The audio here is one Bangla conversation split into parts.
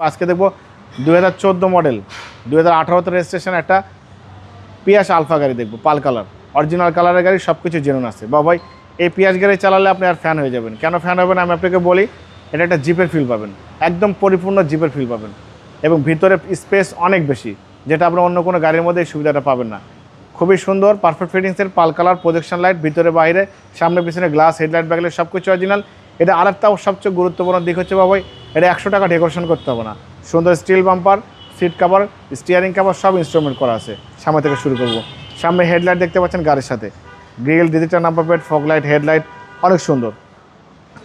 আজকে দেখবো 2014 মডেল 2018 রেজিস্ট্রেশন একটা পিয়াস আলফা গাড়ি দেখবো, পাল কালার, অরিজিনাল কালারের গাড়ি, সব কিছু জেনুইন আছে। বা ভাই এই পিয়াস গাড়ি চালালে আপনি আর ফ্যান হয়ে যাবেন। কেন ফ্যান হবেন আমি আপনাকে বলি, এটা একটা জিপের ফিল পাবেন, একদম পরিপূর্ণ জিপের ফিল পাবেন, এবং ভিতরে স্পেস অনেক বেশি, যেটা আপনার অন্য কোনো গাড়ির মধ্যে এই সুবিধাটা পাবেন না। খুবই সুন্দর পারফেক্ট ফিটিংসের পাল কালার, প্রজেকশন লাইট ভিতরে বাইরে, সামনে পিছনে গ্লাস, হেডলাইট, ব্যাকলাইট সব কিছু অরিজিনাল। এটা আরেকটা সবচেয়ে গুরুত্বপূর্ণ দিক হচ্ছে ভাই, এটা 100 টাকা ডেকোরেশন করতে হবে না। সুন্দর steel bumper, seat cover, steering cover সব ইনস্ট্রুমেন্ট করা আছে। সামনে থেকে শুরু করব। সামনে হেডলাইট দেখতে পাচ্ছেন গাড়ির সাথে, grill, digital number plate, fog light, headlight অনেক সুন্দর।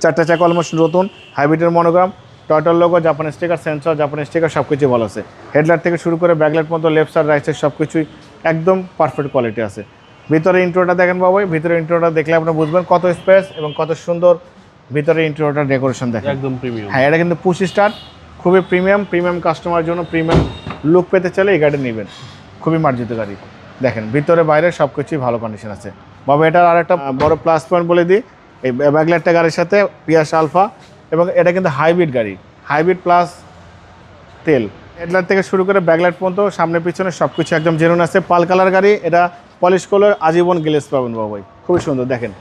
4টা চাকা অলমোস্ট নতুন, হাইব্রিডের মনোগ্রাম, টয়টার লোগো, জাপানি স্টিকার, সেন্সর, জাপানি স্টিকার সব কিছু ভালো আছে। হেডলাইট থেকে শুরু করে ব্যাকলাইট পর্যন্ত, লেফট সাইড রাইট সাইড সব কিছুই একদম পারফেক্ট কোয়ালিটি আছে। ভিতরে ইন্ট্রোটা দেখেন বাবু, ভিতরে ইন্ট্রোটা দেখলে আপনি বুঝবেন কত স্পেস এবং কত সুন্দর ভিতরে ইন্ট্রোটার ডেকোরেশন দেখেন, একদম প্রিমিয়াম। হ্যাঁ এটা কিন্তু পুশ স্টার্ট, খুবই প্রিমিয়াম কাস্টমার জন্য প্রিমিয়াম লুক পেতে চাইলে এই গাড়ি নেবেন, খুবই মার্জিত গাড়ি। দেখেন ভিতরে বাইরে সব কিছুই ভালো কন্ডিশন আছে বাবা। এটার আরেকটা বড় প্লাস পয়েন্ট বলে দিই, এই ব্যাকলাইটটা গাড়ির সাথে পিয়াস আলফা, এবং এটা কিন্তু হাইব্রিড গাড়ি, হাইব্রিড প্লাস তেল। হেডলাইট থেকে শুরু করে ব্যাকলাইট পর্যন্ত সামনে পিছনে সব কিছু একদম জেনুইন আছে। পাল কালার গাড়ি, এটা পলিশ করলে আজীবন গ্লেজ পাবেন বাবাই, খুবই সুন্দর। দেখেন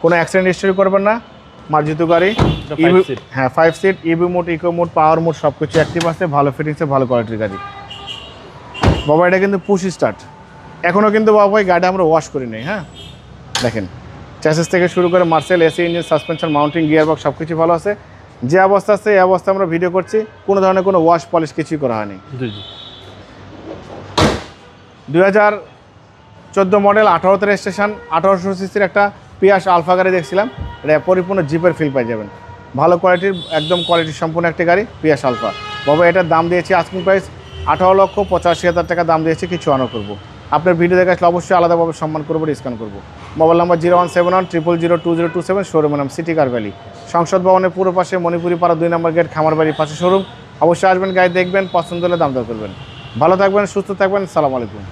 কোনো অ্যাক্সিডেন্ট হিস্ট্রি করবেন না, মার্জিত গাড়ি। হ্যাঁ 5 seat, EV mode, eco mode, power mode সব কিছু অ্যাক্টিভ আছে, ভালো ফিটিংসে, ভালো কোয়ালিটির গাড়ি বাবা। এটা কিন্তু পুশ স্টার্ট, এখনও কিন্তু বাবাই গাড়ি আমরা ওয়াশ করি নাই। হ্যাঁ দেখেন চ্যাসিস থেকে শুরু করে Marcel, AC engine, suspension, mounting, gearbox সব কিছু ভালো আছে। যে অবস্থা আছে এই অবস্থা আমরা ভিডিও করছি, কোনো ধরনের কোনো ওয়াশ পলিশ কিছুই করা হয়নি। 2014 মডেল 18 রেজিস্ট্রেশন 1800 সিসির একটা পিয়াস আলফা গাড়ি দেখছিলাম, এটা পরিপূর্ণ জিপের ফিল পাই যাবেন, ভালো কোয়ালিটির, একদম কোয়ালিটি সম্পূর্ণ একটা গাড়ি পিয়াস আলফা বাবা। এটার দাম দিয়েছি আস্কিং প্রাইস 18,85,000 টাকা দাম দিয়েছি, কিছু অনার করবো। আপনার ভিডিও দেখে আসলে অবশ্যই আলাদাভাবে সম্মান করবো, ডিসকাউন্ট করবো। মোবাইল নাম্বার 01710002027, শোরুমের নাম সিটি কার ভ্যালি, সংসদ ভবনের পুরো পাশে, মণিপুরি পাড়া 2 নম্বর গেট, খামারবাড়ির পাশে শোরুম। অবশ্যই আসবেন, গাড়ি দেখবেন, পছন্দ হলে দাম দর করবেন। ভালো থাকবেন, সুস্থ থাকবেন, সালাম আলাইকুম।